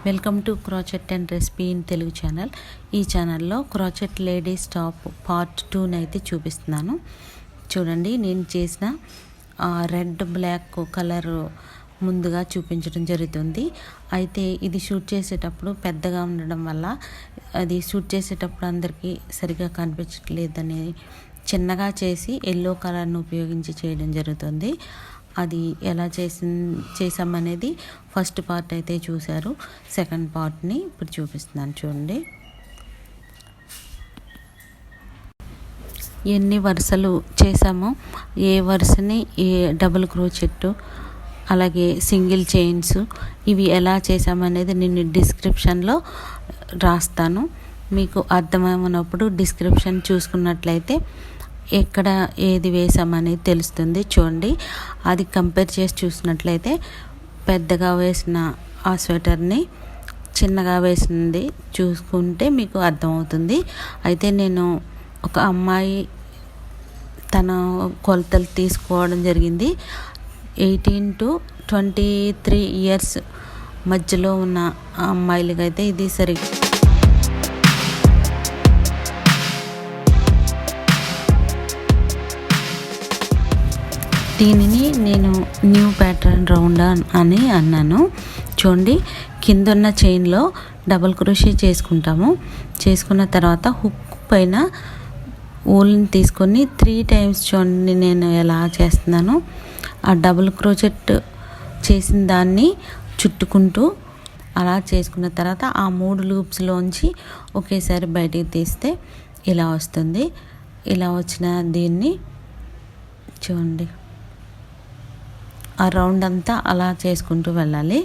Welcome to crotchet and recipe in Telugu channel. ఈ ఛానల్లో crotchet ladies top part 2 అయితే చూపిస్తున్నాను. చూడండి, నేను చేసిన రెడ్ బ్లాక్ కలర్ ముందుగా చూపించడం జరుగుతుంది. అయితే ఇది షూట్ చేసేటప్పుడు పెద్దగా ఉండడం వల్ల అది షూట్ చేసేటప్పుడు అందరికీ సరిగా కనిపించట్లేదని చిన్నగా చేసి ఎల్లో కలర్ను ఉపయోగించి చేయడం జరుగుతుంది. అది ఎలా చేసామనేది ఫస్ట్ పార్ట్ అయితే చూశారు. సెకండ్ పార్ట్ని ఇప్పుడు చూపిస్తున్నాను. చూడండి, ఎన్ని వరుసలు చేసామో, ఏ వరుసని ఏ డబుల్ క్రోచెట్ అలాగే సింగిల్ చైన్స్ ఇవి ఎలా చేసామనేది నేను డిస్క్రిప్షన్లో రాస్తాను. మీకు అర్థమైనప్పుడు డిస్క్రిప్షన్ చూసుకున్నట్లయితే ఎక్కడ ఏది వేసామనేది తెలుస్తుంది. చూడండి, అది కంపేర్ చేసి చూసినట్లయితే పెద్దగా వేసిన ఆ స్వెటర్ని చిన్నగా వేసింది చూసుకుంటే మీకు అర్థమవుతుంది. అయితే నేను ఒక అమ్మాయి తన కొలతలు తీసుకోవడం జరిగింది. 18 to 23 ఇయర్స్ మధ్యలో ఉన్న అమ్మాయిలకైతే ఇది సరిగ్గా దీనిని నేను న్యూ ప్యాటర్న్ రౌండ్ అని అన్నాను. చూడండి, కింద ఉన్న చైన్లో డబుల్ క్రోషే చేసుకున్న తర్వాత హుక్ పైన ఊల్ని తీసుకొని 3 times చూడండి నేను ఎలా చేస్తున్నాను. ఆ డబుల్ క్రోచెట్ చేసిన దాన్ని చుట్టుకుంటూ అలా చేసుకున్న తర్వాత ఆ 3 లూప్స్లోంచి ఒకేసారి బయటికి తీస్తే ఇలా వస్తుంది. ఇలా వచ్చిన దీన్ని చూడండి, ఆ రౌండ్ అంతా అలా చేసుకుంటూ వెళ్ళాలి.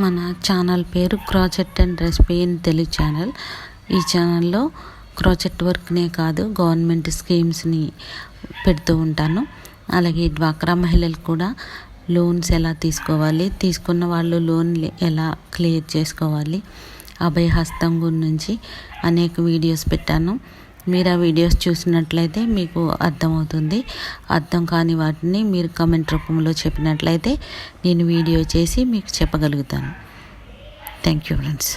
మన ఛానల్ పేరు crotchet and recipe in Telugu channel. ఈ ఛానల్లో క్రాచెట్ వర్క్నే కాదు గవర్నమెంట్ స్కీమ్స్ని పెడుతూ ఉంటాను. అలాగే డ్వాక్రా మహిళలు కూడా లోన్స్ ఎలా తీసుకోవాలి, తీసుకున్న వాళ్ళు లోన్ ఎలా క్లియర్ చేసుకోవాలి, అభయహస్తం గురించి అనేక వీడియోస్ పెట్టాను. మీరు ఆ వీడియోస్ చూసినట్లయితే మీకు అర్థమవుతుంది. అర్థం కాని వాటిని మీరు కమెంట్ రూపంలో చెప్పినట్లయితే నేను వీడియో చేసి మీకు చెప్పగలుగుతాను. Thank you friends.